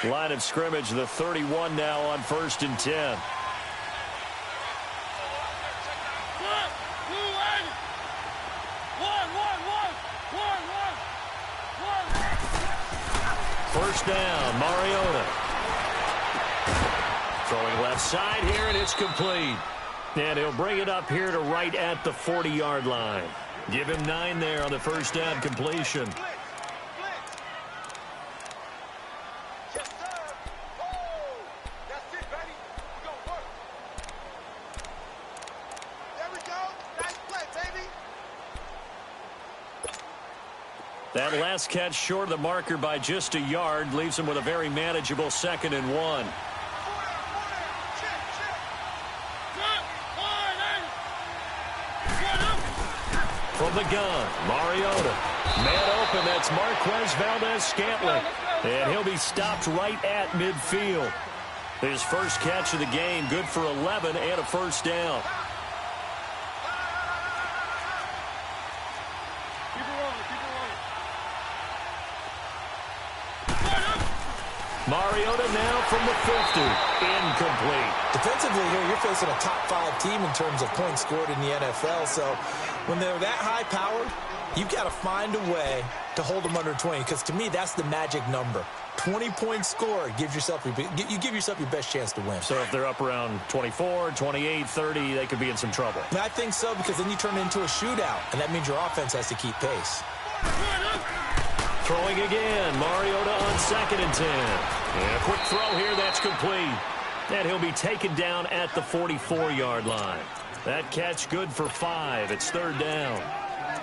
Line of scrimmage, the 31 now on 1st and 10. First down, Mariota. Throwing left side here, and it's complete. And he'll bring it up here to right at the 40-yard line. Give him 9 there on the first down completion. That last catch short of the marker by just a yard leaves him with a very manageable 2nd and 1. From the gun, Mariota. Man open, that's Marquez Valdez-Scantling. And he'll be stopped right at midfield. His first catch of the game, good for 11 and a first down. Mariota now from the 50. Incomplete. Defensively here, you're facing a top-5 team in terms of points scored in the NFL. So when they're that high-powered, you've got to find a way to hold them under 20. Because to me, that's the magic number. 20 points scored gives yourself you give yourself your best chance to win. So if they're up around 24, 28, 30, they could be in some trouble. And I think so, because then you turn it into a shootout, and that means your offense has to keep pace. Throwing again, Mariota on 2nd and 10. And a quick throw here, that's complete. And he'll be taken down at the 44-yard line. That catch good for 5. It's 3rd down.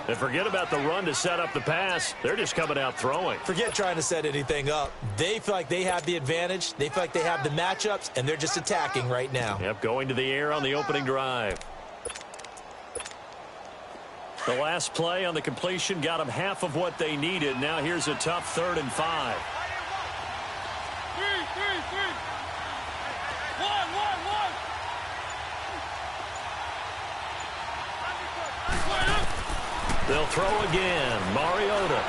And forget about the run to set up the pass. They're just coming out throwing. Forget trying to set anything up. They feel like they have the advantage. They feel like they have the matchups, and they're just attacking right now. Yep, going to the air on the opening drive. The last play on the completion got them half of what they needed. Now here's a tough 3rd and 5. They'll throw again. Mariota.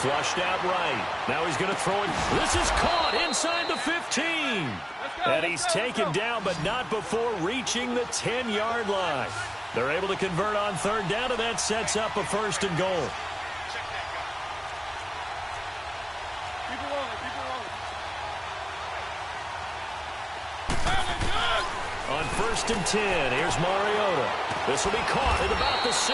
Flushed out right. Now he's going to throw it. This is caught inside the 15. And he's taken down, but not before reaching the 10-yard line. They're able to convert on 3rd down, and that sets up a 1st and goal. On 1st and 10, here's Mariota. This will be caught at about the 6.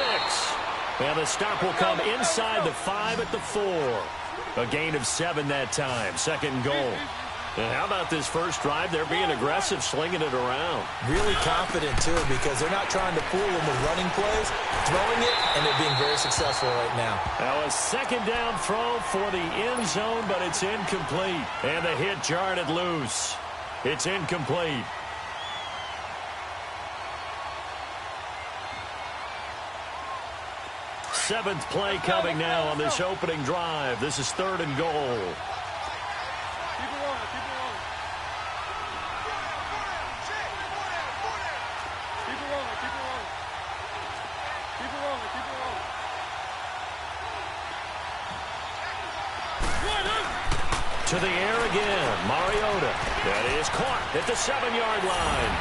And the stop will come inside the 5 at the 4. A gain of 7 that time. 2nd and goal. And how about this first drive? They're being aggressive, slinging it around. Really confident, too, because they're not trying to fool them with running plays, throwing it, and they're being very successful right now. Now a 2nd down throw for the end zone, but it's incomplete. And the hit jarred it loose. It's incomplete. Seventh play coming now on this opening drive. This is 3rd and goal. To the air again, Mariota. That is caught at the 7-yard line.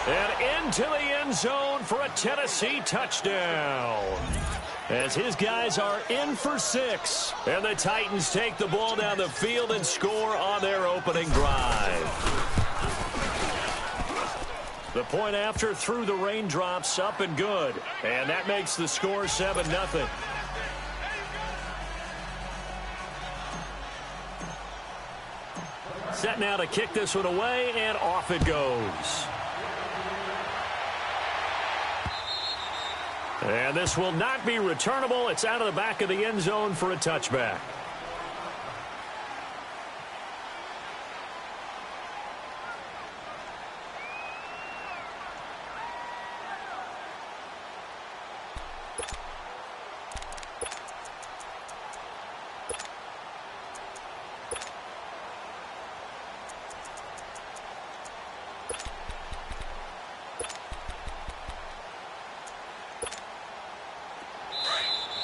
And into the end zone for a Tennessee touchdown. As his guys are in for 6. And the Titans take the ball down the field and score on their opening drive. The point after through the raindrops, up and good. And that makes the score 7-0. Set now to kick this one away, and off it goes. And this will not be returnable. It's out of the back of the end zone for a touchback.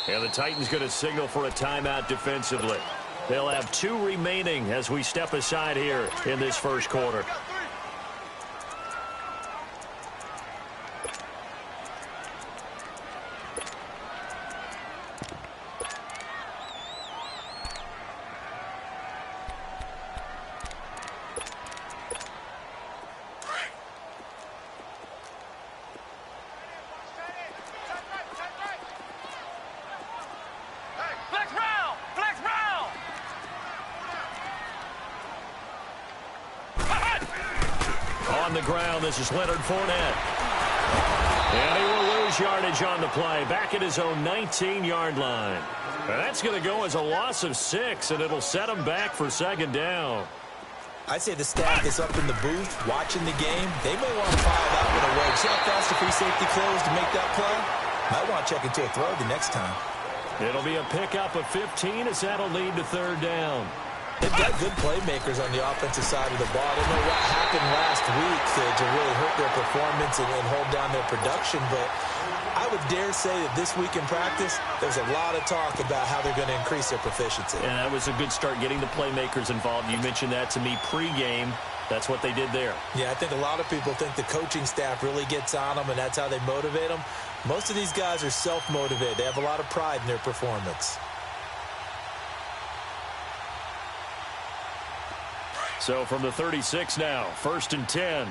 And the Titans going to signal for a timeout defensively. They'll have 2 remaining as we step aside here in this first quarter. On the ground, this is Leonard Fournette. And he will lose yardage on the play, back at his own 19-yard line. And that's going to go as a loss of 6, and it'll set him back for second down. I'd say the staff that's up in the booth watching the game, they may want to file that one away. See how fast the free safety closed to make that play? Might want to check into a throw the next time. It'll be a pickup of 15 as that'll lead to third down. They've got good playmakers on the offensive side of the ball. I don't know what happened last week to really hurt their performance and hold down their production, but I would dare say that this week in practice, there's a lot of talk about how they're going to increase their proficiency. And that was a good start, getting the playmakers involved. You mentioned that to me pregame. That's what they did there. Yeah, I think a lot of people think the coaching staff really gets on them, and that's how they motivate them. Most of these guys are self-motivated. They have a lot of pride in their performance. So from the 36 now, 1st and 10.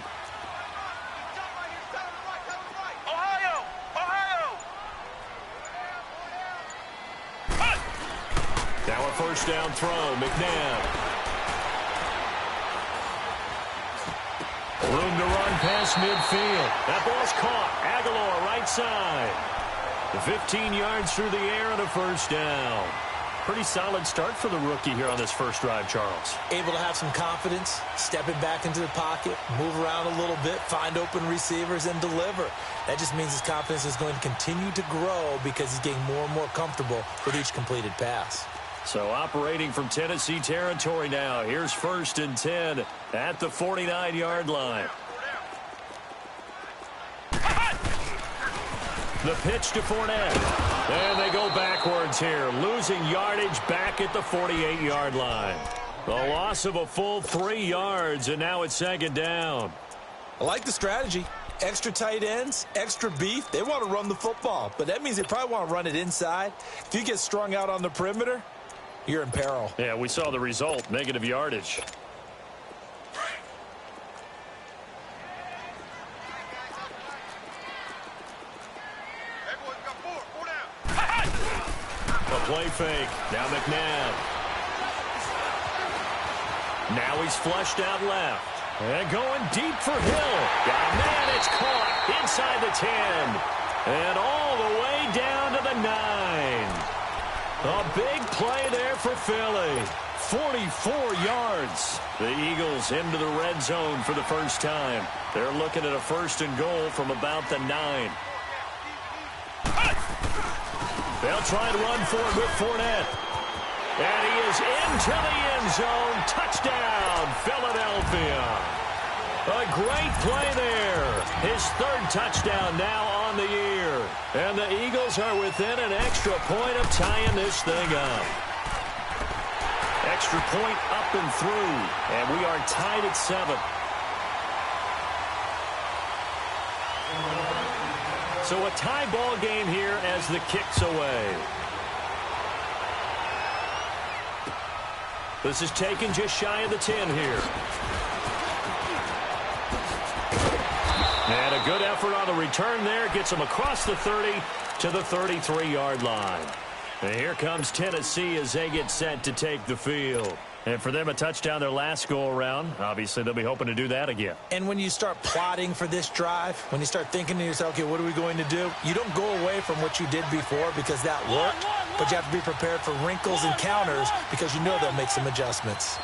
Now a first down throw, McNabb. Room to run past midfield. That ball's caught. Aguilar right side. The 15 yards through the air and a first down. Pretty solid start for the rookie here on this first drive, Charles. Able to have some confidence, stepping back into the pocket, move around a little bit, find open receivers, and deliver. That just means his confidence is going to continue to grow because he's getting more and more comfortable with each completed pass. So operating from Tennessee territory now. Here's 1st and 10 at the 49-yard line. The pitch to Fournette. And they go backwards here, losing yardage back at the 48-yard line. The loss of a full 3 yards, and now it's second down. I like the strategy. Extra tight ends, extra beef. They want to run the football, but that means they probably want to run it inside. If you get strung out on the perimeter, you're in peril. Yeah, we saw the result, negative yardage. Play fake. Now McNabb. Now he's flushed out left. And going deep for Hill. And man, it's caught inside the 10. And all the way down to the 9. A big play there for Philly. 44 yards. The Eagles into the red zone for the first time. They're looking at a 1st and goal from about the 9. They'll try and run for it with Fournette. And he is into the end zone. Touchdown, Philadelphia. A great play there. His 3rd touchdown now on the year. And the Eagles are within an extra point of tying this thing up. Extra point up and through. And we are tied at 7. So a tie ball game here as the kick's away. This is taken just shy of the 10 here. And a good effort on the return there. Gets them across the 30 to the 33-yard line. And here comes Tennessee as they get set to take the field. And for them, a touchdown their last go-around. Obviously, they'll be hoping to do that again. And when you start plotting for this drive, when you start thinking to yourself, okay, what are we going to do? You don't go away from what you did before because that worked, but you have to be prepared for wrinkles and counters because you know they'll make some adjustments.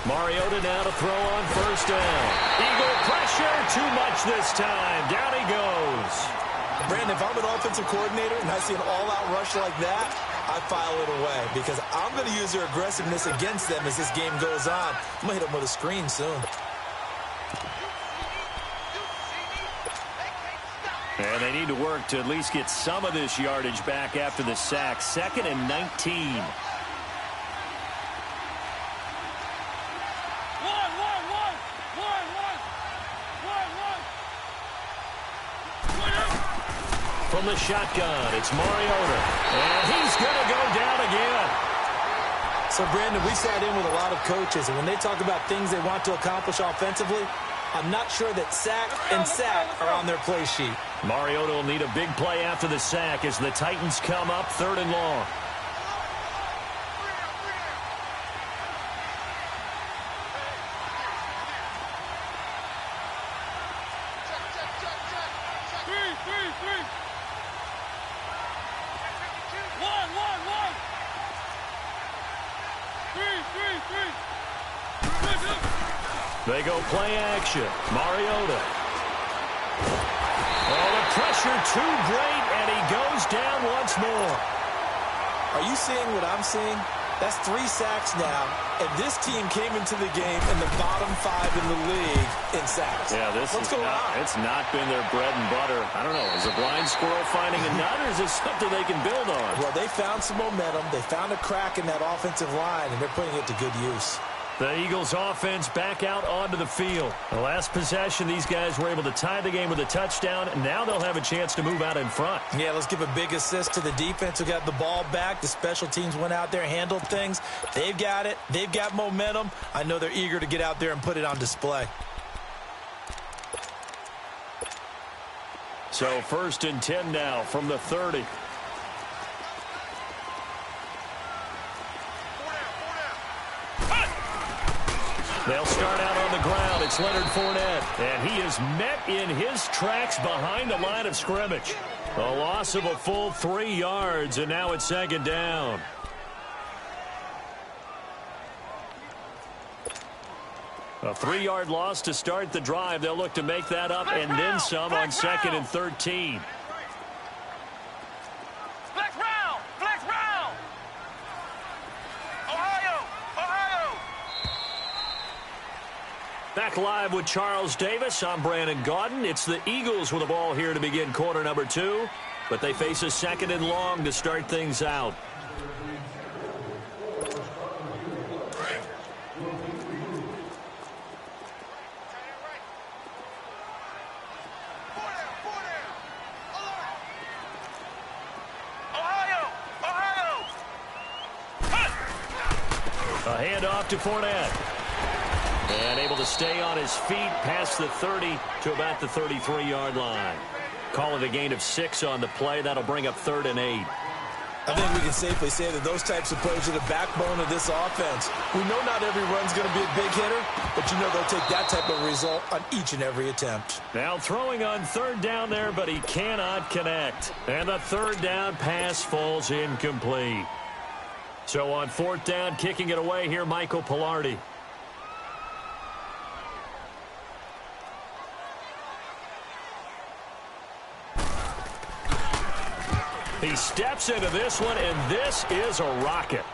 Mariota now to throw on 1st down. Eagle pressure, too much this time. Down he goes. Brandon, if I'm an offensive coordinator and I see an all-out rush like that, I file it away because I'm going to use their aggressiveness against them as this game goes on. I'm going to hit them with a screen soon. And they need to work to at least get some of this yardage back after the sack. 2nd and 19. From the shotgun, it's Mariota. And he's going to go down again. So, Brandon, we sat in with a lot of coaches, and when they talk about things they want to accomplish offensively, I'm not sure that sack and sack are on their play sheet. Mariota will need a big play after the sack as the Titans come up 3rd and long. They go play action. Mariota. Oh, the pressure too great, and he goes down once more. Are you seeing what I'm seeing? That's 3 sacks now, and this team came into the game in the bottom 5 in the league in sacks. Yeah, What's going on? It's not been their bread and butter. I don't know. Is a blind squirrel finding a nut, or is this something they can build on? Well, they found some momentum. They found a crack in that offensive line, and they're putting it to good use. The Eagles offense back out onto the field. The last possession, these guys were able to tie the game with a touchdown, and now they'll have a chance to move out in front. Yeah, let's give a big assist to the defense who got the ball back. The special teams went out there, handled things. They've got it. They've got momentum. I know they're eager to get out there and put it on display. So 1st and 10 now from the 30. They'll start out on the ground. It's Leonard Fournette. And he is met in his tracks behind the line of scrimmage. A loss of a full 3 yards, and now it's 2nd down. A 3-yard loss to start the drive. They'll look to make that up and then some on 2nd and 13. Back live with Charles Davis. I'm Brandon Gaudin. It's the Eagles with the ball here to begin quarter number 2. But they face a 2nd and long to start things out. A handoff to Fournette. And able to stay on his feet past the 30 to about the 33-yard line. Call it a gain of 6 on the play. That'll bring up 3rd and 8. I think we can safely say that those types of plays are the backbone of this offense. We know not every run's going to be a big hitter, but you know they'll take that type of result on each and every attempt. Now throwing on 3rd down there, but he cannot connect. And the 3rd down pass falls incomplete. So on 4th down, kicking it away here, Michael Pilardi. He steps into this one, and this is a rocket.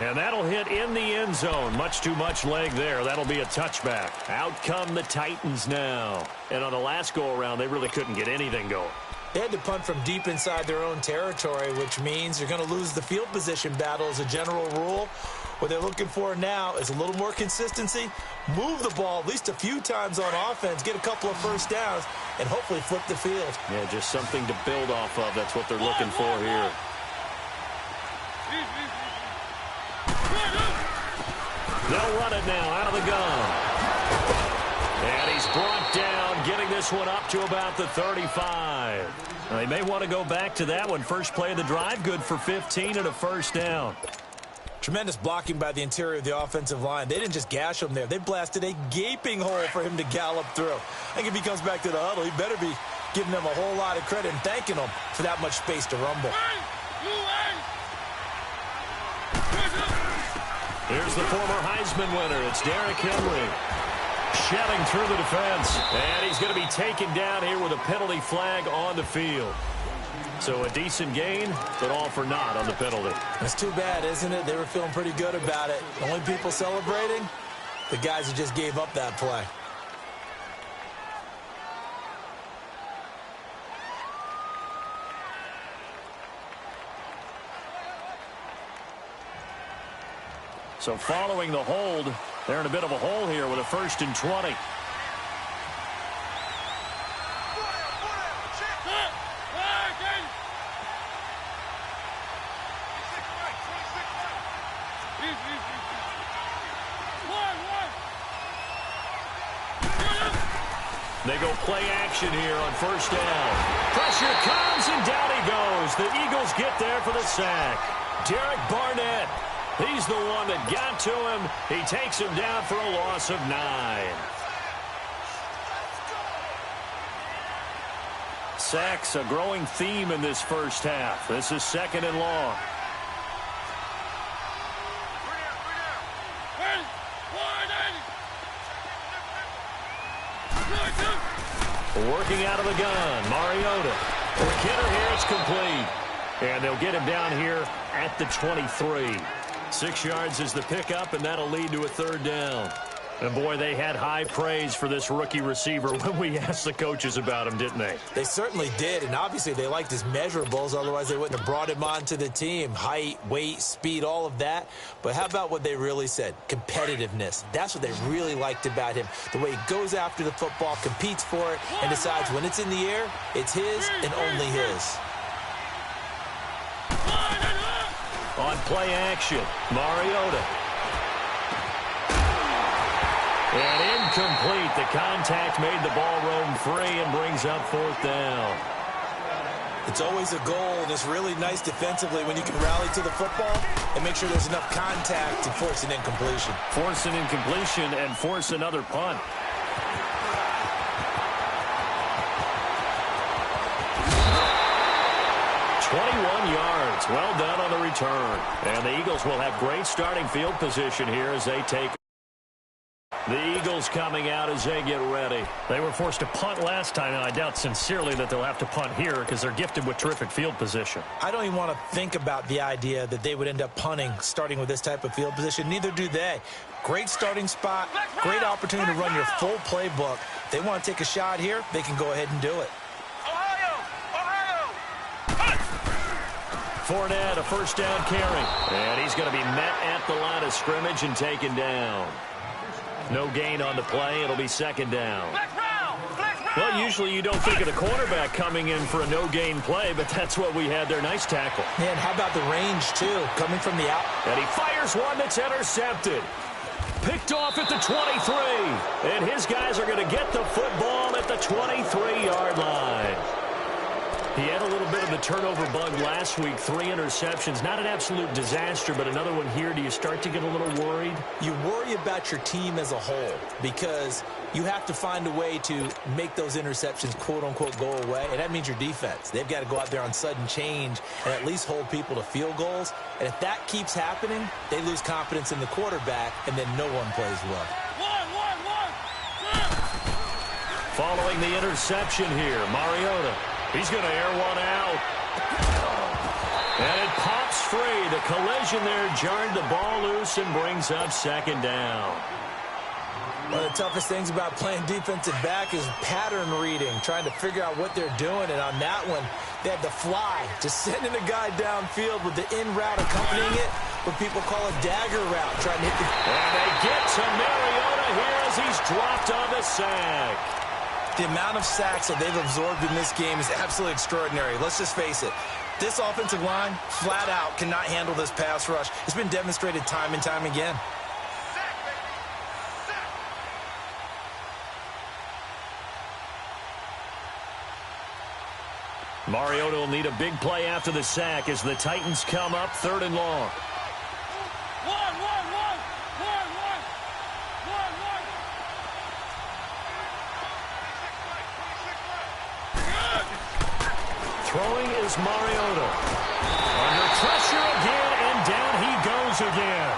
And that'll hit in the end zone. Much too much leg there. That'll be a touchback. Out come the Titans now. And on the last go-around, they really couldn't get anything going. They had to punt from deep inside their own territory, which means you're going to lose the field position battle as a general rule. What they're looking for now is a little more consistency, move the ball at least a few times on offense, get a couple of first downs, and hopefully flip the field. Yeah, just something to build off of. That's what they're looking for here. They'll run it now out of the gun. And he's brought down, getting this one up to about the 35. Now, they may want to go back to that one. First play of the drive, good for 15 and a first down. Tremendous blocking by the interior of the offensive line. They didn't just gash him there. They blasted a gaping hole for him to gallop through. I think if he comes back to the huddle, he better be giving them a whole lot of credit and thanking them for that much space to rumble. Here's the former Heisman winner. It's Derrick Henry. Shelling through the defense. And he's going to be taken down here with a penalty flag on the field. So a decent gain, but all for naught on the penalty. It's too bad, isn't it? They were feeling pretty good about it. The only people celebrating, the guys who just gave up that play. So following the hold, they're in a bit of a hole here with a 1st and 20. They go play action here on 1st down. Pressure comes, and down he goes. The Eagles get there for the sack. Derek Barnett, he's the one that got to him. He takes him down for a loss of 9. Sacks, a growing theme in this first half. This is 2nd and long. Working out of the gun, Mariota. The kidder here, it's complete. And they'll get him down here at the 23. 6 yards is the pickup, and that'll lead to a 3rd down. And, boy, they had high praise for this rookie receiver when we asked the coaches about him, didn't they? They certainly did, and obviously they liked his measurables. Otherwise, they wouldn't have brought him onto the team. Height, weight, speed, all of that. But how about what they really said? Competitiveness. That's what they really liked about him. The way he goes after the football, competes for it, and decides when it's in the air, it's his and only his. On play action, Mariota. And incomplete. The contact made the ball roam free and brings up 4th down. It's always a goal, and it's really nice defensively when you can rally to the football and make sure there's enough contact to force an incompletion. Force an incompletion and force another punt. yards. Well done on the return. And the Eagles will have great starting field position here as they take. The Eagles coming out as they get ready. They were forced to punt last time, and I doubt sincerely that they'll have to punt here because they're gifted with terrific field position. I don't even want to think about the idea that they would end up punting starting with this type of field position. Neither do they. Great starting spot, great opportunity to run your full playbook. If they want to take a shot here, they can go ahead and do it. Fournette, a first down carry. And he's going to be met at the line of scrimmage and taken down. No gain on the play. It'll be second down. Well, usually you don't think of the cornerback coming in for a no-gain play, but that's what we had there. Nice tackle. Man, how about the range, too, coming from the out? And he fires one that's intercepted. Picked off at the 23. And his guys are going to get the football at the 23-yard line. He had a little bit of the turnover bug last week, 3 interceptions. Not an absolute disaster, but another one here. Do you start to get a little worried? You worry about your team as a whole because you have to find a way to make those interceptions, quote-unquote, go away, and that means your defense. They've got to go out there on sudden change and at least hold people to field goals. And if that keeps happening, they lose confidence in the quarterback, and then no one plays well. Following the interception here, Mariota. He's going to air one out. And it pops free. The collision there jarred the ball loose and brings up second down. One of the toughest things about playing defensive back is pattern reading, trying to figure out what they're doing. And on that one, they had the fly, just sending a guy downfield with the in route accompanying it, what people call a dagger route, trying to hit the... And they get to Mariota here as he's dropped on the sack. The amount of sacks that they've absorbed in this game is absolutely extraordinary. Let's just face it. This offensive line, flat out, cannot handle this pass rush. It's been demonstrated time and time again. Mariota will need a big play after the sack as the Titans come up third and long. Throwing is Mariota. Under pressure again, and down he goes again.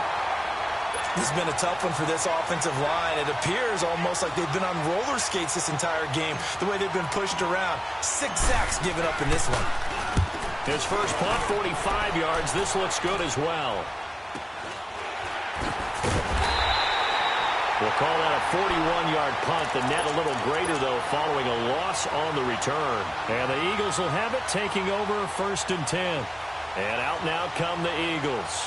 This has been a tough one for this offensive line. It appears almost like they've been on roller skates this entire game, the way they've been pushed around. 6 sacks given up in this one. His first punt, 45 yards. This looks good as well. We'll call that a 41-yard punt. The net a little greater, though, following a loss on the return. And the Eagles will have it, taking over first and 10. And out now come the Eagles.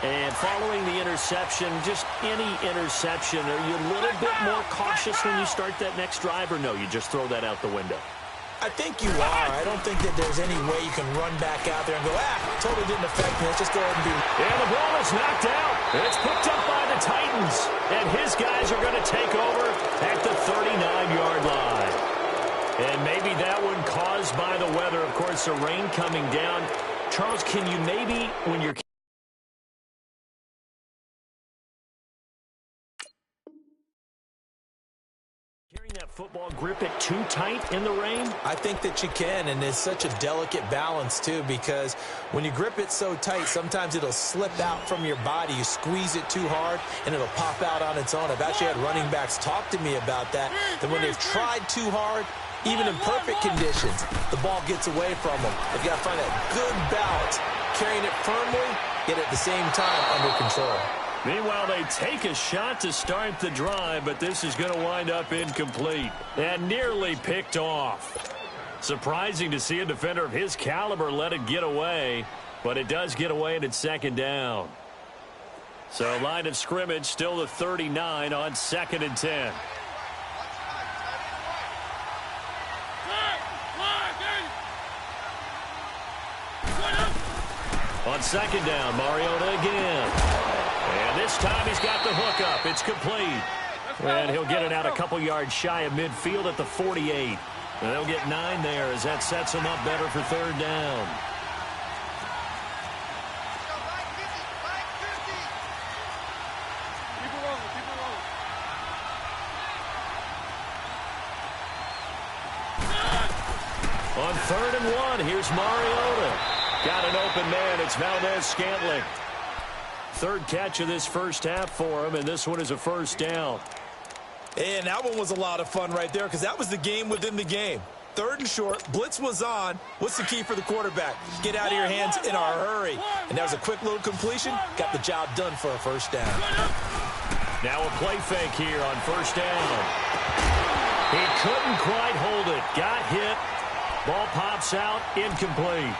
And following the interception, just any interception, are you a little bit more cautious when you start that next drive, or no, you just throw that out the window? I think you are. I don't think that there's any way you can run back out there and go, totally didn't affect me. Let's just go ahead and do it. And the ball is knocked out. It's picked up by the Titans. And his guys are going to take over at the 39-yard line. And maybe that one caused by the weather. Of course, the rain coming down. Charles, can you maybe, when you're carrying that football, grip it too tight in the rain? I think that you can, and it's such a delicate balance, too, because when you grip it so tight, sometimes it'll slip out from your body. You squeeze it too hard, and it'll pop out on its own. I've actually had running backs talk to me about that when they've tried too hard, even in perfect conditions, the ball gets away from them. They've got to find that good balance, carrying it firmly, yet at the same time under control. Meanwhile, they take a shot to start the drive, but this is going to wind up incomplete and nearly picked off. Surprising to see a defender of his caliber let it get away, but it does get away and it's second down. So line of scrimmage still the 39 on 2nd and 10. On 2nd down, Mariota again. And this time he's got the hook up. It's complete. And he'll get it out a couple yards shy of midfield at the 48. And they'll get 9 there as that sets him up better for 3rd down. On 3rd and 1, here's Mariota. Got an open man. It's Valdez-Scantling. 3rd catch of this first half for him, and this one is a 1st down. And that one was a lot of fun right there because that was the game within the game. 3rd and short, blitz was on. What's the key for the quarterback? Get out of your hands in a hurry. And that was a quick little completion. Got the job done for a 1st down. Now a play fake here on 1st down. He couldn't quite hold it. Got hit. Ball pops out, incomplete.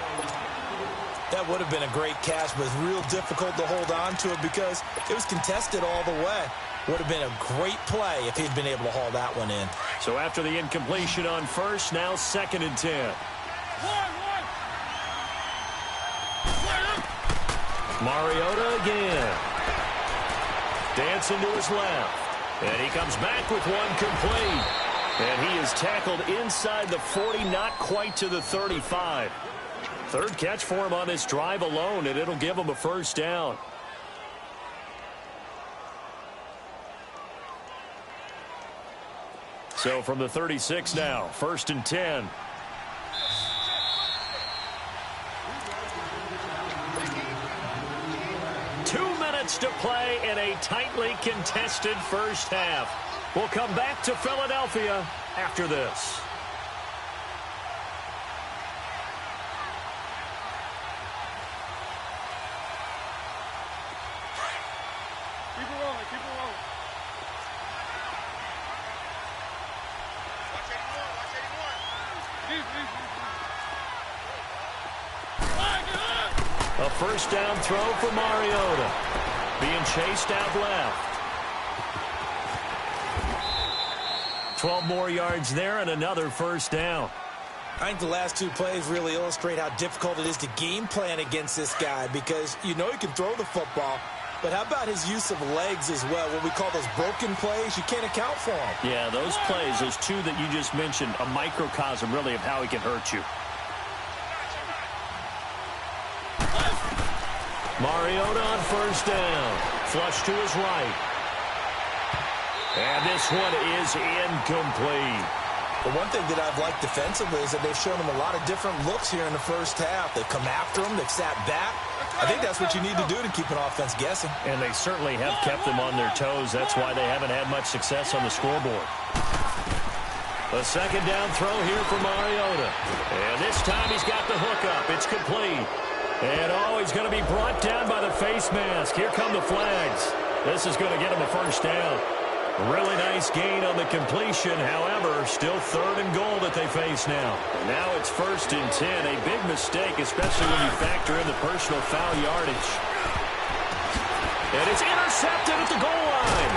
That would have been a great catch, but it's real difficult to hold on to it because it was contested all the way. Would have been a great play if he'd been able to haul that one in. So after the incompletion on 1st, now 2nd and 10. Mariota again. Dancing to his left. And he comes back with one complete. And he is tackled inside the 40, not quite to the 35. 3rd catch for him on this drive alone, and it'll give him a 1st down. So from the 36 now, 1st and 10. To play in a tightly contested first half. We'll come back to Philadelphia after this. Keep it rolling, keep it rolling. Watch 81. A 1st down throw for Mariota. Being chased out left. 12 more yards there and another 1st down. I think the last 2 plays really illustrate how difficult it is to game plan against this guy because you know he can throw the football, but how about his use of legs as well? What we call those broken plays, you can't account for them. Yeah, those plays, those 2 that you just mentioned, a microcosm really of how he can hurt you. Mariota on 1st down. Flush to his right. And this one is incomplete. The one thing that I've liked defensively is that they've shown him a lot of different looks here in the first half. They've come after him. They've sat back. I think that's what you need to do to keep an offense guessing. And they certainly have kept them on their toes. That's why they haven't had much success on the scoreboard. A 2nd down throw here for Mariota. And this time he's got the hook up. It's complete. And, he's going to be brought down by the face mask. Here come the flags. This is going to get him a 1st down. Really nice gain on the completion. However, still 3rd and goal that they face now. And now it's 1st and 10. A big mistake, especially when you factor in the personal foul yardage. And it's intercepted at the goal line.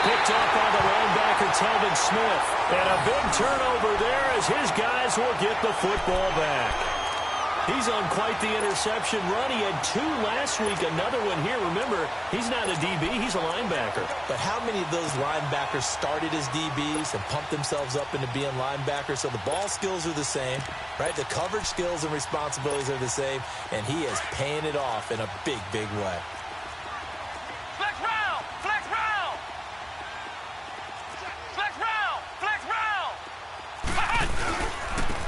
Picked up by the linebacker, Telvin Smith. And a big turnover there as his guys will get the football back. He's on quite the interception run. He had 2 last week, another one here. Remember, he's not a DB, he's a linebacker. But how many of those linebackers started as DBs and pumped themselves up into being linebackers? So the ball skills are the same, right? The coverage skills and responsibilities are the same, and he is paying it off in a big, big way. Flex round! Flex round! Flex round! Flex round!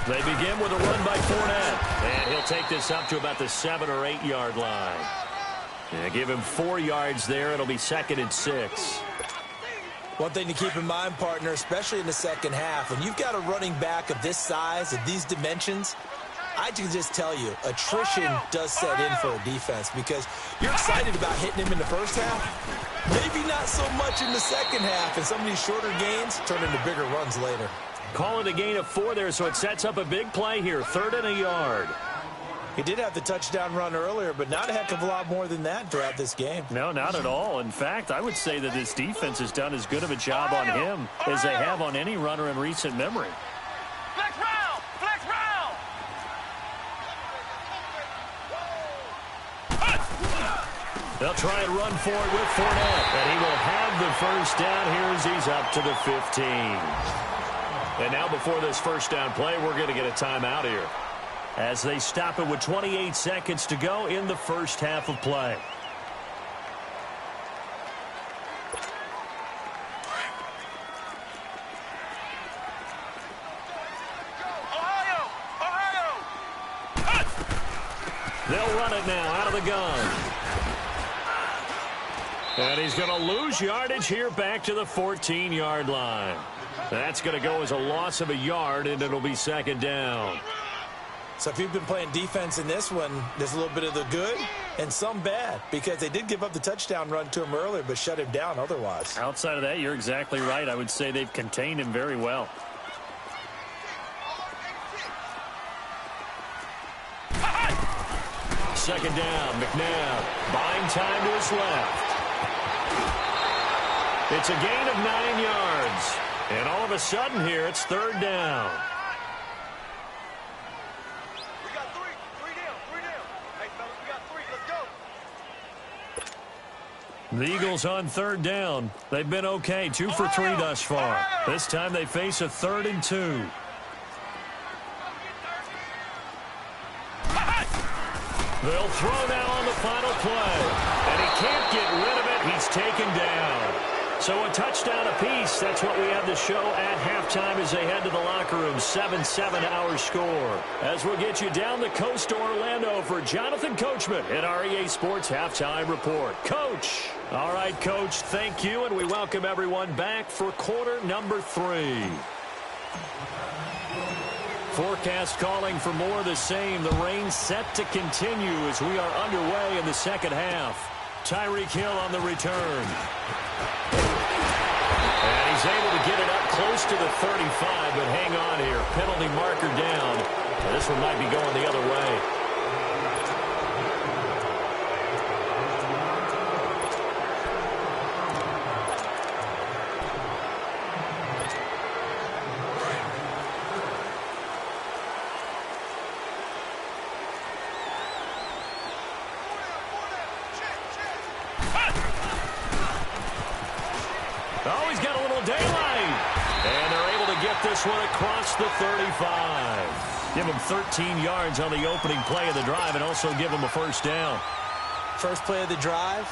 They begin with a run by Fournette. And he'll take this up to about the 7 or 8 yard line. Yeah, give him 4 yards there. It'll be 2nd and 6. One thing to keep in mind, partner, especially in the second half, when you've got a running back of this size, of these dimensions, I can just tell you, attrition does set in for a defense because you're excited about hitting him in the first half. Maybe not so much in the second half, and some of these shorter gains turn into bigger runs later. Call it a gain of 4 there, so it sets up a big play here. 3rd and a yard. He did have the touchdown run earlier, but not a heck of a lot more than that throughout this game. No, not at all. In fact, I would say that this defense has done as good of a job on him as they have on any runner in recent memory. Flex round! Flex round! They'll try and run for it with Fournette, and he will have the first down here as he's up to the 15. And now before this first down play, we're going to get a timeout here as they stop it with 28 seconds to go in the first half of play. Ohio! Ohio! They'll run it now out of the gun. And he's going to lose yardage here back to the 14-yard line. That's going to go as a loss of a yard, and it'll be 2nd down. So if you've been playing defense in this one, there's a little bit of the good and some bad because they did give up the touchdown run to him earlier but shut him down otherwise. Outside of that, you're exactly right. I would say they've contained him very well. Second down, McNabb buying time to his left. It's a gain of 9 yards. And all of a sudden here, it's 3rd down. We got 3. 3 down. 3 down. Hey, fellas, we got 3. Let's go. The Eagles on 3rd down. They've been okay, 2 for 3 thus far. This time they face a 3rd and 2. They'll throw now on the final play. And he can't get rid of it. He's taken down. So a touchdown apiece. That's what we have to show at halftime as they head to the locker room. 7-7 our score. As we'll get you down the coast to Orlando for Jonathan Coachman at our EA Sports Halftime Report. Coach. All right, Coach, thank you, and we welcome everyone back for quarter number 3. Forecast calling for more of the same. The rain set to continue as we are underway in the second half. Tyreek Hill on the return. And he's able to get it up close to the 35, but hang on here. Penalty marker down. This one might be going the other way. Oh, he's got a little daylight. And they're able to get this one across the 35. Give him 13 yards on the opening play of the drive and also give him a first down. First play of the drive,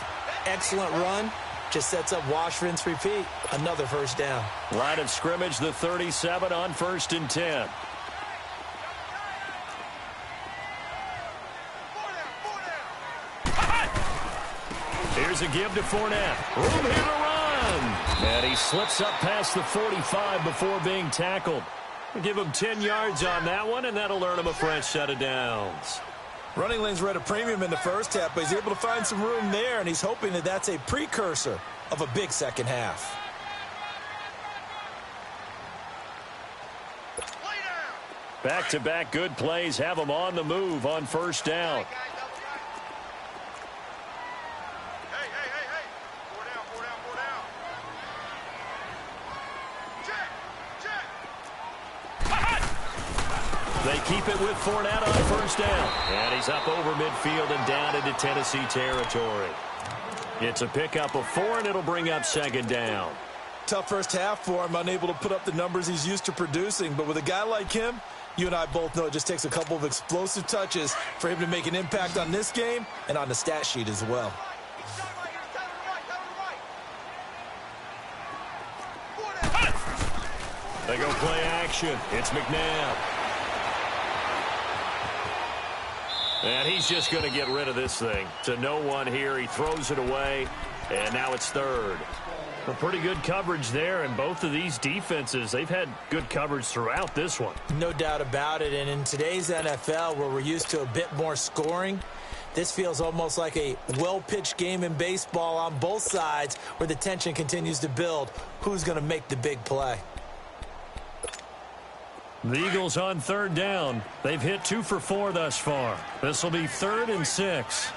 excellent run. Just sets up wash, rinse, repeat. Another first down. Line of scrimmage, the 37 on 1st and 10. Here's a give to Fournette. Room here to run. And he slips up past the 45 before being tackled. We'll give him 10 yards on that one, and that'll earn him a fresh set of downs. Running lanes were at a premium in the first half, but he's able to find some room there, and he's hoping that that's a precursor of a big second half. Back-to-back good plays have him on the move on first down. Hey, They keep it with Fournette on first down. And he's up over midfield and down into Tennessee territory. It's a pickup of 4, and it'll bring up second down. Tough first half for him, unable to put up the numbers he's used to producing. But with a guy like him, you and I both know it just takes a couple of explosive touches for him to make an impact on this game and on the stat sheet as well. They go play action. It's McNabb. And he's just going to get rid of this thing. To no one here. He throws it away, and now it's third. A pretty good coverage there, and both of these defenses, they've had good coverage throughout this one. No doubt about it, and in today's NFL, where we're used to a bit more scoring, this feels almost like a well-pitched game in baseball on both sides where the tension continues to build. Who's going to make the big play? The Eagles on third down. They've hit 2 for 4 thus far. This will be 3rd and 6.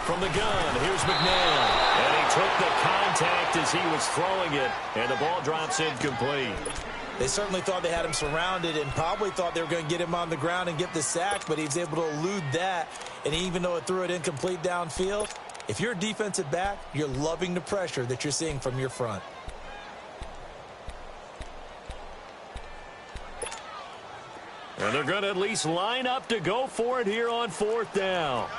From the gun, here's McNabb. And he took the contact as he was throwing it, and the ball drops incomplete. They certainly thought they had him surrounded and probably thought they were going to get him on the ground and get the sack, but he was able to elude that. And even though it threw it incomplete downfield, if you're a defensive back, you're loving the pressure that you're seeing from your front. And they're going to at least line up to go for it here on 4th down.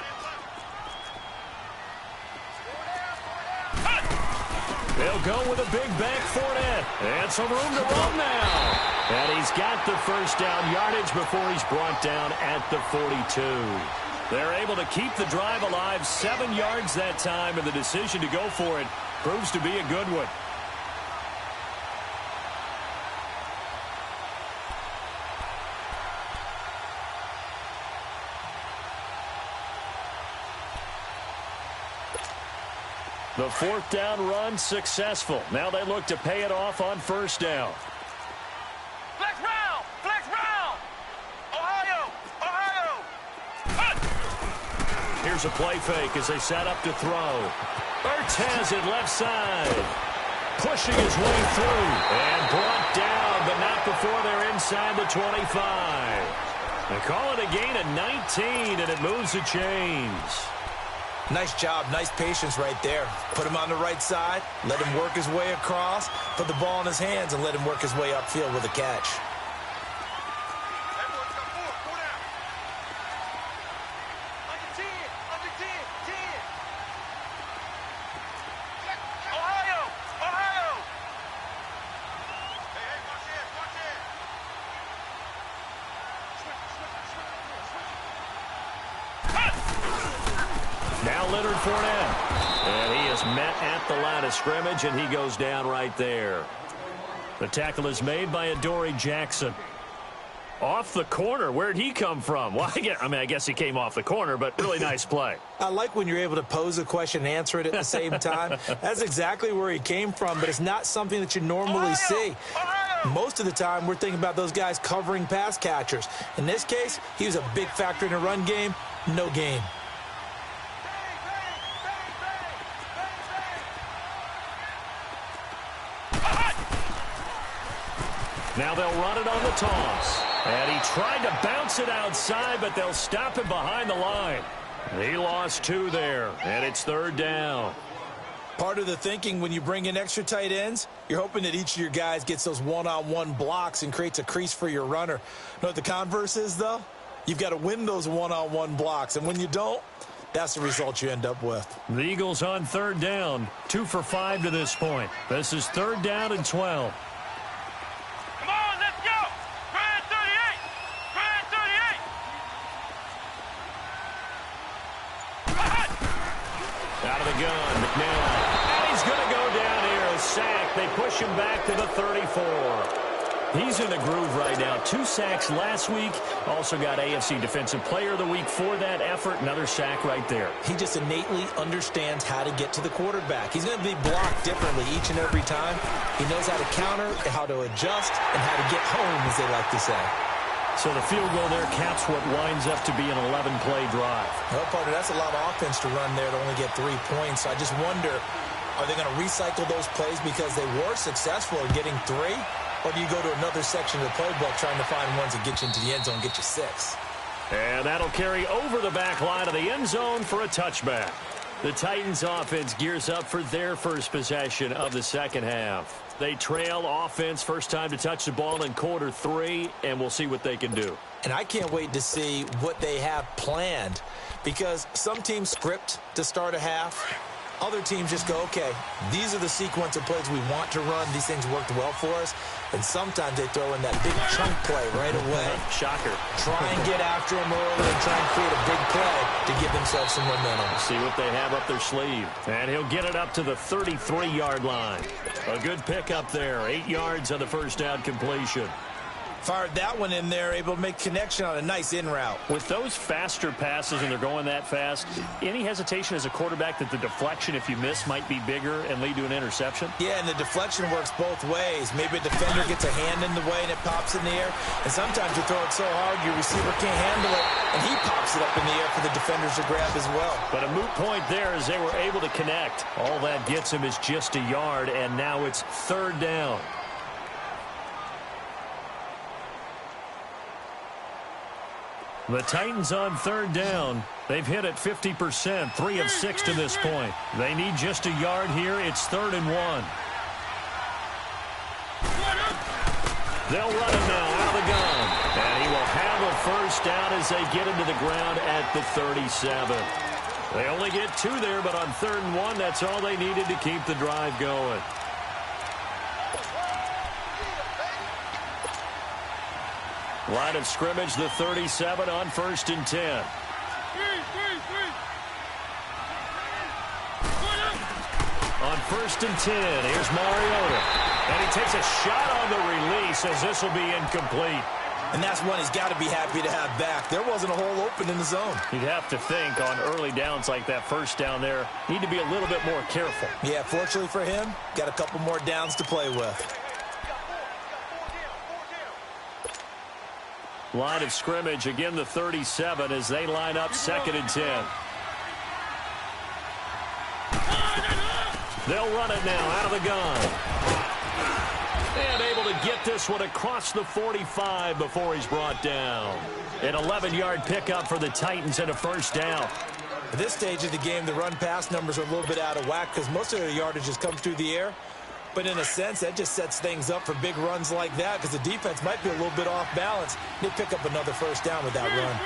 They'll go with a big back Fournette. And some room to run now. And he's got the first down yardage before he's brought down at the 42. They're able to keep the drive alive, 7 yards that time, and the decision to go for it proves to be a good one. The 4th down run successful. Now they look to pay it off on first down. Flex round! Flex round! Ohio! Ohio! Here's a play fake as they set up to throw. Ertz has it left side. Pushing his way through. And brought down, but not before they're inside the 25. They call it a gain of 19, and it moves the chains. Nice job, nice patience right there. Put him on the right side, let him work his way across, put the ball in his hands, and let him work his way upfield with a catch. Everyone's got 4 down. Under 10, under 10, 10. Ohio! Ohio! Hey, watch it, watch it. Now Leonard Fournette. And he is met at the line of scrimmage, and he goes down right there. The tackle is made by Adoree Jackson. Off the corner. Where'd he come from? Well, I guess he came off the corner, but really nice play. I like when you're able to pose a question and answer it at the same time. That's exactly where he came from, but it's not something that you normally see. Most of the time, we're thinking about those guys covering pass catchers. In this case, he was a big factor in the run game. No game. Now they'll run it on the toss. And he tried to bounce it outside, but they'll stop it behind the line. He lost 2 there, and it's 3rd down. Part of the thinking when you bring in extra tight ends, you're hoping that each of your guys gets those one-on-one blocks and creates a crease for your runner. You know what the converse is, though? You've got to win those one-on-one blocks, and when you don't, that's the result you end up with. The Eagles on 3rd down, 2 for 5 to this point. This is 3rd down and 12. Out of the gun, McNabb. And he's going to go down here. A sack. They push him back to the 34. He's in a groove right now. 2 sacks last week. Also got AFC Defensive Player of the Week for that effort. Another sack right there. He just innately understands how to get to the quarterback. He's going to be blocked differently each and every time. He knows how to counter, how to adjust, and how to get home, as they like to say. So the field goal there caps what winds up to be an 11-play drive. Well, partner, that's a lot of offense to run there to only get 3 points. I just wonder, Are they going to recycle those plays because they were successful in getting 3? Or do you go to another section of the playbook trying to find ones that get you into the end zone and get you 6? And that'll carry over the back line of the end zone for a touchback. The Titans offense gears up for their first possession of the second half. They trail offense, first time to touch the ball in quarter 3, and we'll see what they can do. And I can't wait to see what they have planned, because some teams script to start a half. Other teams just go, okay, these are the sequence of plays we want to run. These things worked well for us. And sometimes they throw in that big chunk play right away. Shocker. Try and get after them early and try and create a big play to give themselves some momentum. See what they have up their sleeve. And he'll get it up to the 33-yard line. A good pick up there. 8 yards on the first down completion. Fired that one in there, able to make connection on a nice in route. With those faster passes and they're going that fast, any hesitation as a quarterback that the deflection, if you miss, might be bigger and lead to an interception? Yeah, and the deflection works both ways. Maybe a defender gets a hand in the way and it pops in the air. And sometimes you throw it so hard your receiver can't handle it, and he pops it up in the air for the defenders to grab as well. But a moot point there as they were able to connect. All that gets him is just a yard, and now it's 3rd down. The Titans on 3rd down. They've hit it 50%, 3 of 6 to this point. They need just a yard here. It's 3rd and 1. They'll run him now out of the gun. And he will have a first down as they get into the ground at the 37. They only get 2 there, but on 3rd and 1, that's all they needed to keep the drive going. Line of scrimmage, the 37 on 1st and 10. On 1st and 10, here's Mariota. And he takes a shot on the release as this will be incomplete. And that's one he's got to be happy to have back. There wasn't a hole open in the zone. You'd have to think on early downs like that first down there, need to be a little bit more careful. Yeah, fortunately for him, got a couple more downs to play with. Line of scrimmage, again the 37 as they line up 2nd and 10. They'll run it now out of the gun. And able to get this one across the 45 before he's brought down. An 11-yard pickup for the Titans and a first down. At this stage of the game, the run-pass numbers are a little bit out of whack because most of their yardage has come through the air. But in a sense, that just sets things up for big runs like that because the defense might be a little bit off balance. They pick up another first down with that run.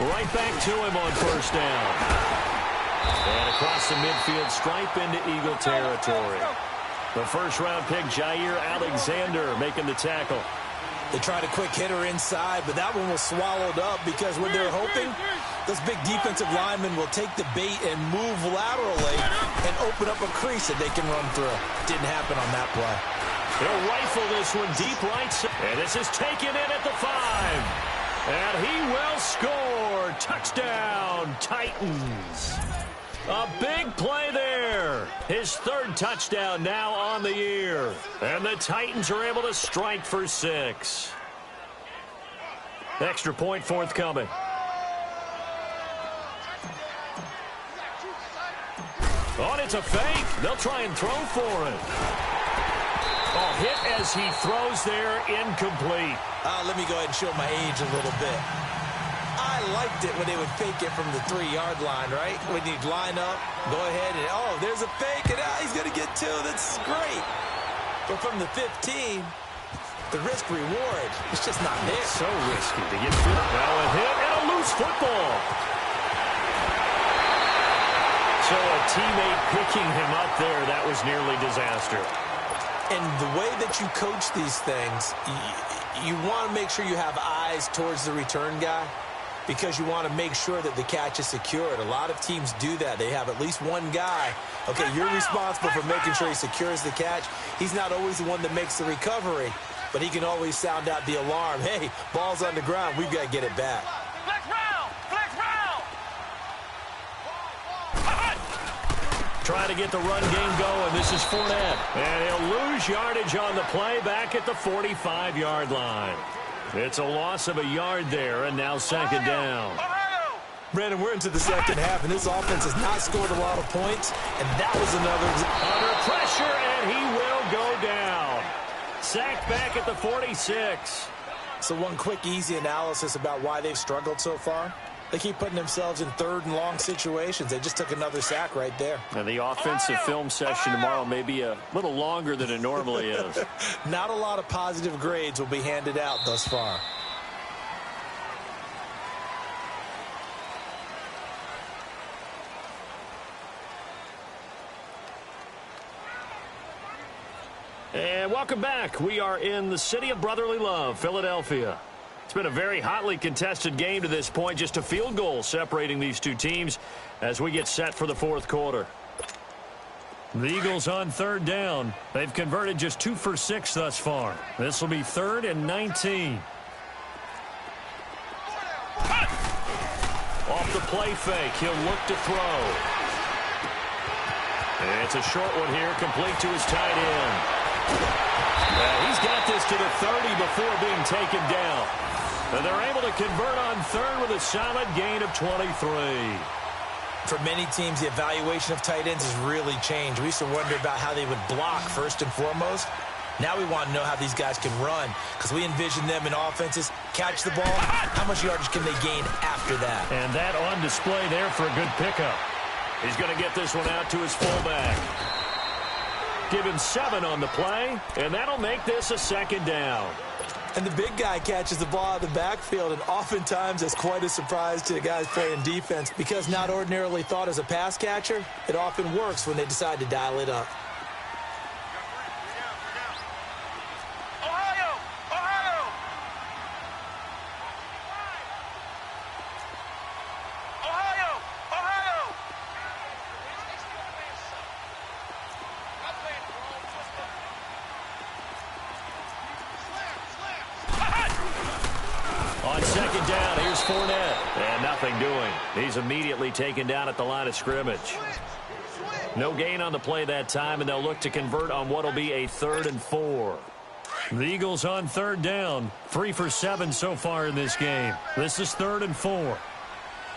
Right back to him on first down. And across the midfield stripe into Eagle territory. The first-round pick, Jair Alexander, making the tackle. They tried a quick hitter inside, but that one was swallowed up because when they're hoping, those big defensive linemen will take the bait and move laterally and open up a crease that they can run through. Didn't happen on that play. They'll rifle this one deep right side. And this is taken in at the 5. And he will score. Touchdown, Titans. A big play there. His 3rd touchdown now on the year. And the Titans are able to strike for 6. Extra point forthcoming. Oh, and it's a fake. They'll try and throw for it. Oh, hit as he throws there, incomplete. Let me go ahead and show my age a little bit. I liked it when they would fake it from the 3-yard line, right? When you'd line up, go ahead and, oh, there's a fake, and he's going to get 2. That's great. But from the 15, the risk-reward, it's just not there. So risky to get through. Now a hit and a loose football. So a teammate picking him up there, that was nearly disaster. And the way that you coach these things, you want to make sure you have eyes towards the return guy because you want to make sure that the catch is secured. A lot of teams do that. They have at least one guy. Okay, you're responsible for making sure he secures the catch. He's not always the one that makes the recovery, but he can always sound out the alarm. Hey, ball's on the ground. We've got to get it back. Flex round! Flex round! Trying to get the run game going. This is Fournette. And he'll lose yardage on the play back at the 45-yard line. It's a loss of a yard there, and now 2nd down. Brandon, we're into the second half, and this offense has not scored a lot of points, and that was another. Under pressure, and he will go down. Sacked back at the 46. So one quick, easy analysis about why they've struggled so far. They keep putting themselves in third and long situations. They just took another sack right there. And the offensive film session tomorrow may be a little longer than it normally is. Not a lot of positive grades will be handed out thus far. And welcome back. We are in the city of brotherly love, Philadelphia. It's been a very hotly contested game to this point. Just a field goal separating these two teams as we get set for the fourth quarter. The Eagles on third down. They've converted just 2 for 6 thus far. This will be 3rd and 19. Off the play fake. He'll look to throw. And it's a short one here, complete to his tight end. He's got this to the 30 before being taken down. And they're able to convert on third with a solid gain of 23. For many teams, the evaluation of tight ends has really changed. We used to wonder about how they would block first and foremost. Now we want to know how these guys can run, because we envision them in offenses, catch the ball, how much yardage can they gain after that? And that on display there for a good pickup. He's going to get this one out to his fullback. Give him 7 on the play, and that'll make this a 2nd down. And the big guy catches the ball out of the backfield, and oftentimes that's quite a surprise to the guys playing defense, because not ordinarily thought as a pass catcher, it often works when they decide to dial it up. On 2nd down, here's Fournette. And nothing doing. He's immediately taken down at the line of scrimmage. No gain on the play that time, and they'll look to convert on what will be a 3rd and 4. The Eagles on 3rd down. 3 for 7 so far in this game. This is 3rd and 4.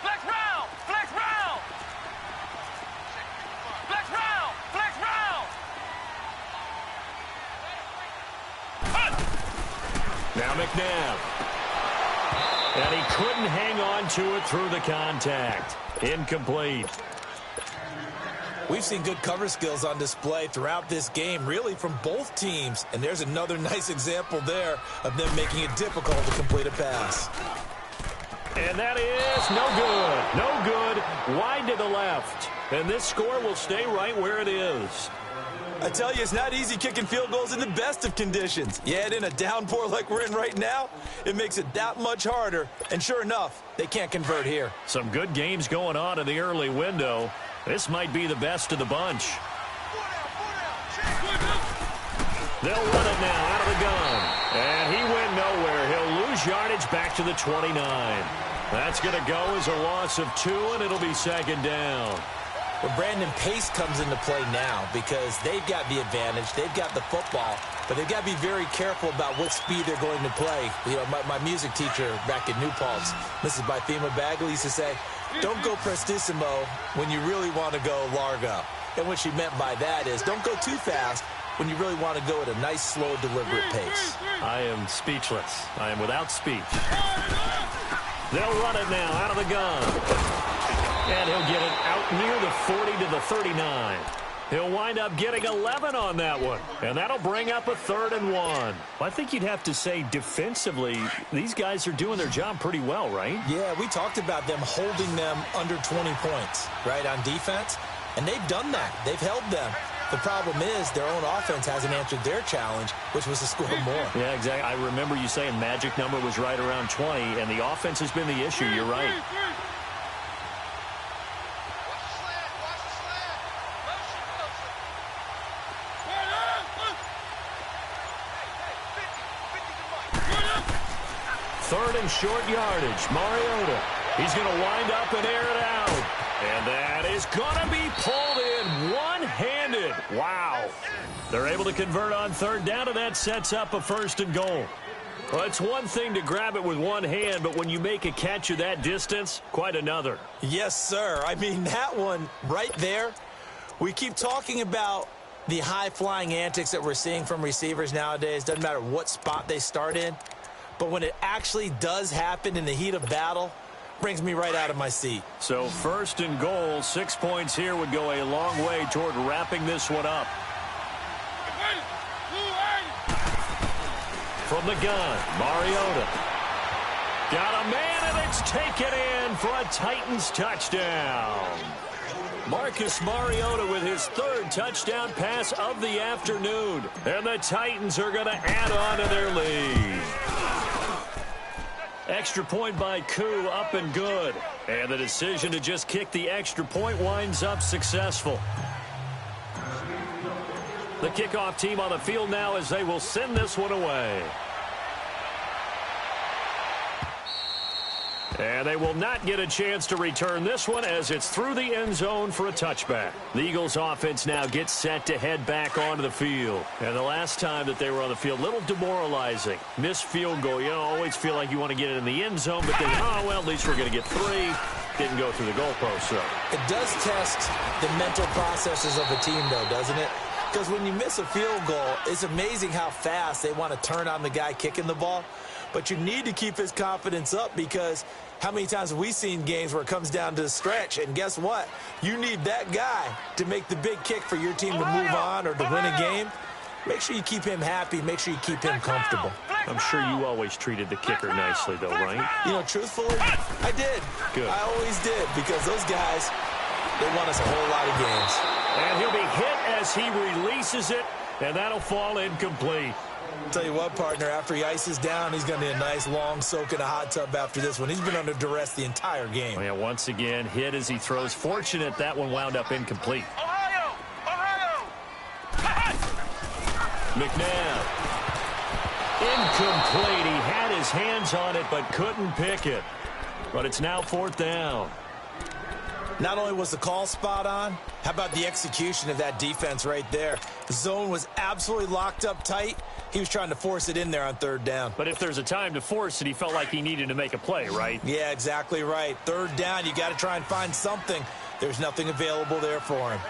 Flex round! Flex round! Flex round! Flex round! Now McNabb. And he couldn't hang on to it through the contact. Incomplete. We've seen good cover skills on display throughout this game, really from both teams. And there's another nice example there of them making it difficult to complete a pass. And that is no good. No good. Wide to the left. And this score will stay right where it is. I tell you, it's not easy kicking field goals in the best of conditions. You add in a downpour like we're in right now, it makes it that much harder. And sure enough, they can't convert here. Some good games going on in the early window. This might be the best of the bunch. They'll run it now out of the gun. And he went nowhere. He'll lose yardage back to the 29. That's going to go as a loss of 2, and it'll be 2nd down. Well, Brandon, pace comes into play now because they've got the advantage. They've got the football, but they've got to be very careful about what speed they're going to play. You know, my music teacher back at New Paltz, Mrs. Bythema Bagley, used to say, don't go prestissimo when you really want to go largo. And what she meant by that is don't go too fast when you really want to go at a nice, slow, deliberate pace. I am speechless. I am without speech. They'll run it now out of the gun. And he'll get it out near the 40 to the 39. He'll wind up getting 11 on that one. And that'll bring up a 3rd and 1. Well, I think you'd have to say defensively, these guys are doing their job pretty well, right? Yeah, we talked about them holding them under 20 points, right, on defense. And they've done that. They've held them. The problem is their own offense hasn't answered their challenge, which was to score more. Yeah, exactly. I remember you saying magic number was right around 20, and the offense has been the issue. You're right. Third and short yardage. Mariota. He's going to wind up and air it out. And that is going to be pulled in one-handed. Wow. They're able to convert on 3rd down, and that sets up a 1st and goal. Well, it's one thing to grab it with one hand, but when you make a catch of that distance, quite another. Yes, sir. I mean, that one right there, we keep talking about the high-flying antics that we're seeing from receivers nowadays. Doesn't matter what spot they start in. But when it actually does happen in the heat of battle, brings me right out of my seat. So 1st and goal, 6 points here would go a long way toward wrapping this one up. From the gun, Mariota. Got a man, and it's taken in for a Titans touchdown. Marcus Mariota with his 3rd touchdown pass of the afternoon. And the Titans are going to add on to their lead. Extra point by Koo, up and good. And the decision to just kick the extra point winds up successful. The kickoff team on the field now as they will send this one away. And they will not get a chance to return this one as it's through the end zone for a touchback. The Eagles offense now gets set to head back onto the field. And the last time that they were on the field, a little demoralizing. Missed field goal. You always feel like you want to get it in the end zone, but then, oh, well, at least we're going to get 3. Didn't go through the goalpost, so. It does test the mental processes of a team, though, doesn't it? Because when you miss a field goal, it's amazing how fast they want to turn on the guy kicking the ball. But you need to keep his confidence up because how many times have we seen games where it comes down to the stretch? And guess what? You need that guy to make the big kick for your team to move on or to win a game. Make sure you keep him happy. Make sure you keep him comfortable. I'm sure you always treated the kicker nicely, though, right? You know, truthfully, I did. Good. I always did because those guys, they won us a whole lot of games. And he'll be hit as he releases it, and that'll fall incomplete. Tell you what, partner, after he ices down, he's going to need a nice long soak in a hot tub after this one. He's been under duress the entire game. Oh, yeah, once again, hit as he throws. Fortunate that one wound up incomplete. Ohio! Ohio! McNabb. Incomplete. He had his hands on it but couldn't pick it. But it's now 4th down. Not only was the call spot on, how about the execution of that defense right there? The zone was absolutely locked up tight. He was trying to force it in there on 3rd down. But if there's a time to force it, he felt like he needed to make a play, right? Yeah, exactly right. 3rd down, you got to try and find something. There's nothing available there for him.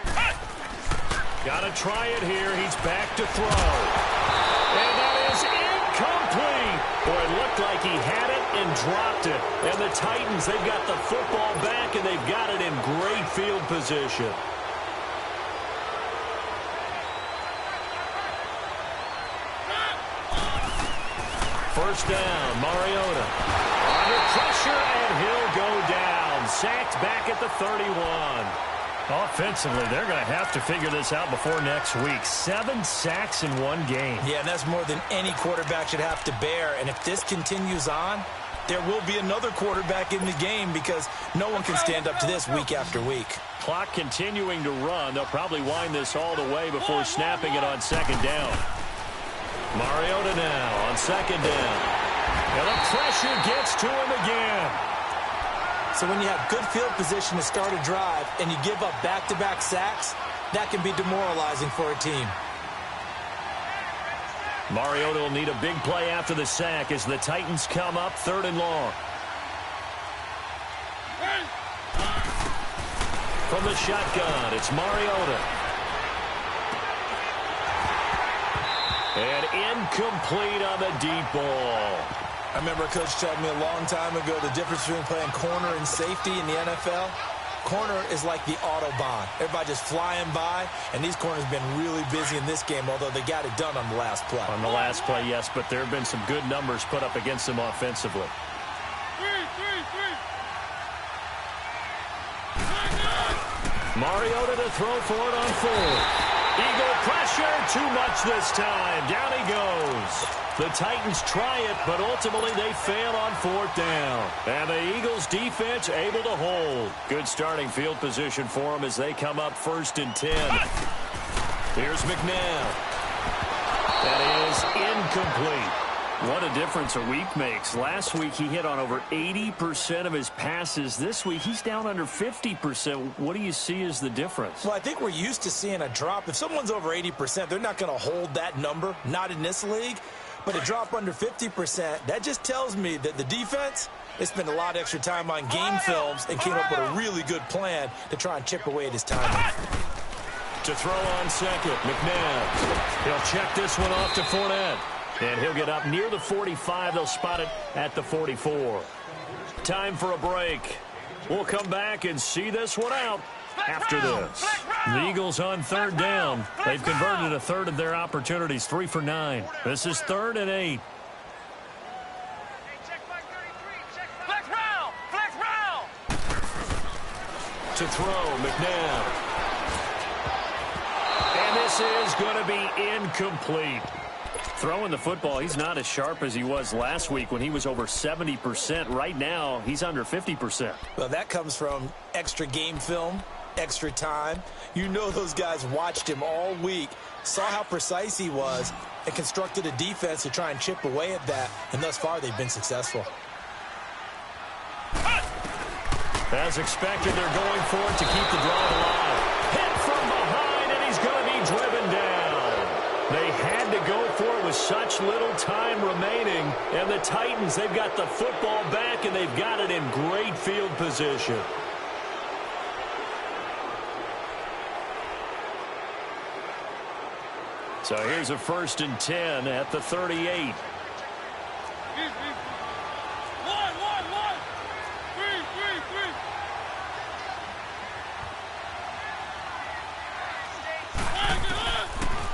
Got to try it here. He's back to throw. And that is incomplete. Boy, it looked like he had it and dropped it. And the Titans, they've got the football back, and they've got it in great field position. First down, Mariota. Under pressure, and he'll go down. Sacked back at the 31. Offensively, they're going to have to figure this out before next week. 7 sacks in one game. Yeah, and that's more than any quarterback should have to bear. And if this continues on, there will be another quarterback in the game because no one can stand up to this week after week. Clock continuing to run. They'll probably wind this all the way before snapping it on 2nd down. Mariota now on 2nd down. And the pressure gets to him again. So when you have good field position to start a drive and you give up back-to-back sacks, that can be demoralizing for a team. Mariota will need a big play after the sack as the Titans come up 3rd and long. From the shotgun, it's Mariota. And incomplete on the deep ball. I remember a coach telling me a long time ago the difference between playing corner and safety in the NFL. Corner is like the Autobahn. Everybody just flying by, and these corners have been really busy in this game, although they got it done on the last play. On the last play, yes, but there have been some good numbers put up against them offensively. Mariota to throw for it on 4th. Eagle pressure, too much this time. Down he goes. The Titans try it, but ultimately they fail on 4th down. And the Eagles defense able to hold. Good starting field position for them as they come up 1st and 10. Here's McNabb. That is incomplete. What a difference a week makes. Last week he hit on over 80% of his passes. This week he's down under 50%. What do you see as the difference? Well, I think we're used to seeing a drop. If someone's over 80%, they're not going to hold that number, not in this league. But to drop under 50%, that just tells me that the defense, they spent a lot of extra time on game films and came up with a really good plan to try and chip away at his timing. To throw on second, McNabb. He'll check this one off to Fournette. And he'll get up near the 45. They'll spot it at the 44. Time for a break. We'll come back and see this one out after this. The Eagles on third down. They've converted a third of their opportunities, 3 for 9. This is 3rd and 8. To throw, McNabb. And this is going to be incomplete. Throwing the football, he's not as sharp as he was last week when he was over 70%. Right now, he's under 50%. Well, that comes from extra game film, extra time. You know those guys watched him all week, saw how precise he was, and constructed a defense to try and chip away at that. And thus far, they've been successful. As expected, they're going for it to keep the drive alive. Hit from behind, and he's going to be driven down. They had to go for it with such little time remaining. And the Titans, they've got the football back, and they've got it in great field position. So here's a 1st and 10 at the 38.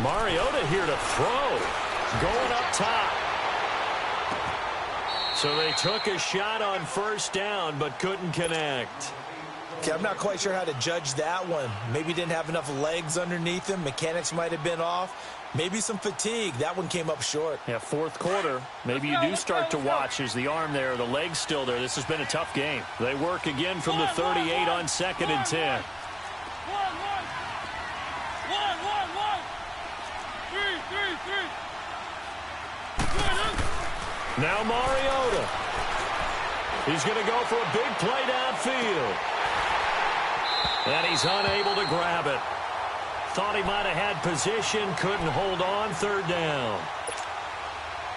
Mariota here to throw. Going up top. So they took a shot on 1st down, but couldn't connect. Okay, I'm not quite sure how to judge that one. Maybe didn't have enough legs underneath him. Mechanics might have been off. Maybe some fatigue. That one came up short. Yeah, 4th quarter. Maybe you do start to watch as the arm there, the leg's still there. This has been a tough game. They work again from the 38 on 2nd and 10. Now Mariota. He's going to go for a big play downfield. And he's unable to grab it. Thought he might have had position, couldn't hold on, 3rd down.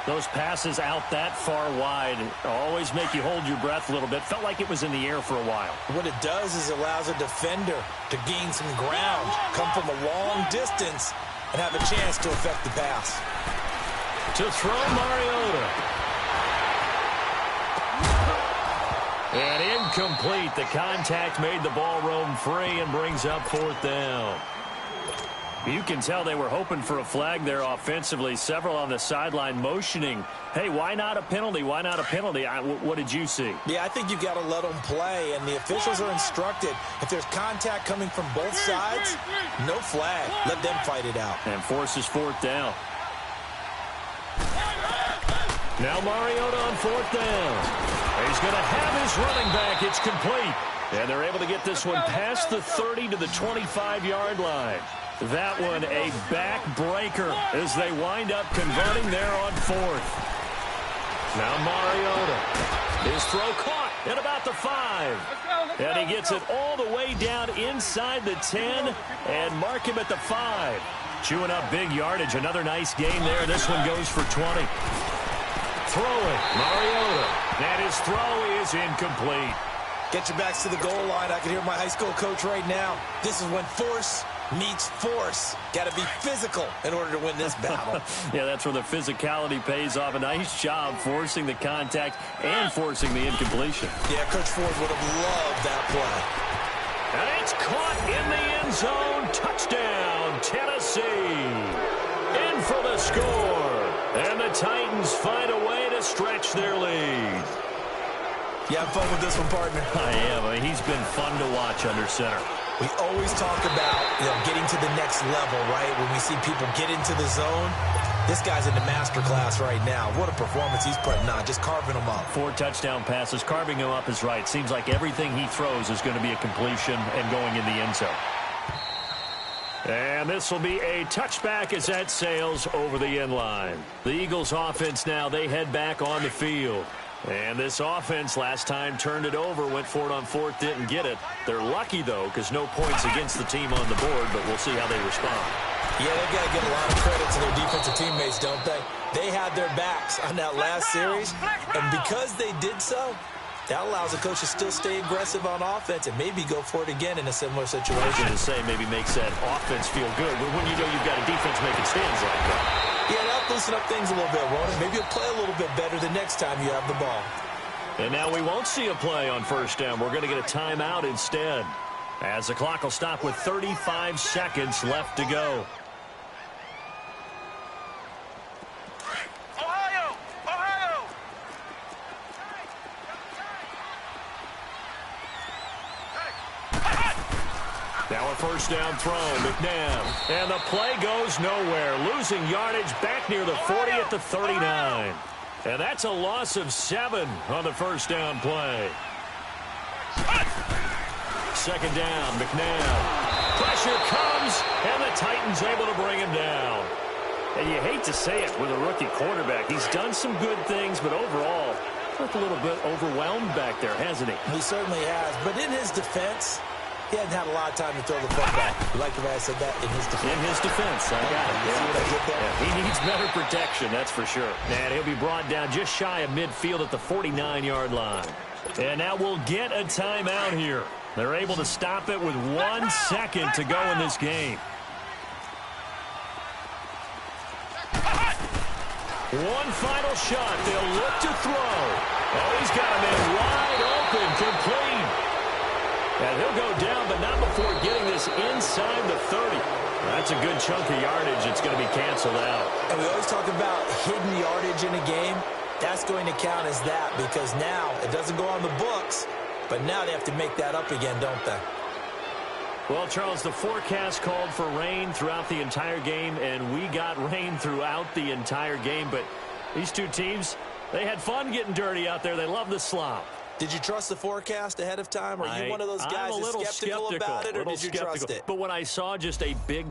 Those passes out that far wide always make you hold your breath a little bit. Felt like it was in the air for a while. What it does is it allows a defender to gain some ground, come from a long distance, and have a chance to affect the pass. To throw, Mariota. And incomplete. The contact made the ball roam free and brings up 4th down. You can tell they were hoping for a flag there offensively. Several on the sideline motioning, hey, why not a penalty? Why not a penalty? What did you see? Yeah, I think you've got to let them play, and the officials are instructed. If there's contact coming from both sides, no flag. Let them fight it out. And forces 4th down. Now Mariota on 4th down. He's going to have his running back. It's complete. And they're able to get this one past the 30 to the 25-yard line. That one a backbreaker as they wind up converting there on 4th. Now Mariota. His throw caught at about the 5. And he gets it all the way down inside the 10 and mark him at the 5. Chewing up big yardage. Another nice gain there. This one goes for 20. Throwing, Mariota. And his throw is incomplete. Get your backs to the goal line. I can hear my high school coach right now. This is when force meets force. Got to be physical in order to win this battle. Yeah, that's where the physicality pays off. A nice job forcing the contact and forcing the incompletion. Yeah, Coach Ford would have loved that play. And it's caught in the end zone. Touchdown, Tennessee. In for the score. And the Titans find a way to stretch their lead. You have fun with this one, partner? I am. I mean, he's been fun to watch under center. We always talk about, getting to the next level, right? When we see people get into the zone, this guy's in the master class right now. What a performance he's putting on, just carving them up. 4 touchdown passes. Carving him up is right. Seems like everything he throws is going to be a completion and going in the end zone. And this will be a touchback as that sails over the end line. The Eagles offense now, they head back on the field. And this offense last time turned it over, went for it on 4th, didn't get it. They're lucky, though, because no points against the team on the board, but we'll see how they respond. Yeah, they've got to give a lot of credit to their defensive teammates, don't they? They had their backs on that last series, and because they did so, that allows the coach to still stay aggressive on offense and maybe go for it again in a similar situation. I was going to say maybe makes that offense feel good, but when you know you've got a defense making stands like that. Yeah, that'll loosen up things a little bit, Ronan. Maybe you'll play a little bit better the next time you have the ball. And now we won't see a play on first down. We're going to get a timeout instead, as the clock will stop with 35 seconds left to go. Now a first down throw, McNabb. And the play goes nowhere. Losing yardage back near the 40 at the 39. And that's a loss of 7 on the first down play. Second down, McNabb. Pressure comes, and the Titans able to bring him down. And you hate to say it with a rookie quarterback. He's done some good things, but overall, looked a little bit overwhelmed back there, hasn't he? He certainly has. But in his defense, he hadn't had a lot of time to throw the football. You like the way I said that? In his defense. In his defense, I got it. You see what I did there? Yeah, he needs better protection, that's for sure. And he'll be brought down just shy of midfield at the 49-yard line. And now we'll get a timeout here. They're able to stop it with 1 second to go in this game. One final shot. They'll look to throw. Oh, he's got a man wide open, complete. And he'll go down, but not before getting this inside the 30. That's a good chunk of yardage. It's going to be canceled out. And we always talk about hidden yardage in a game. That's going to count as that because now it doesn't go on the books, but now they have to make that up again, don't they? Well, Charles, the forecast called for rain throughout the entire game, and we got rain throughout the entire game. But these two teams, they had fun getting dirty out there. They love the slop. Did you trust the forecast ahead of time? Are you one of those guys I'm a little skeptical about it, or did you trust it? But when I saw just a big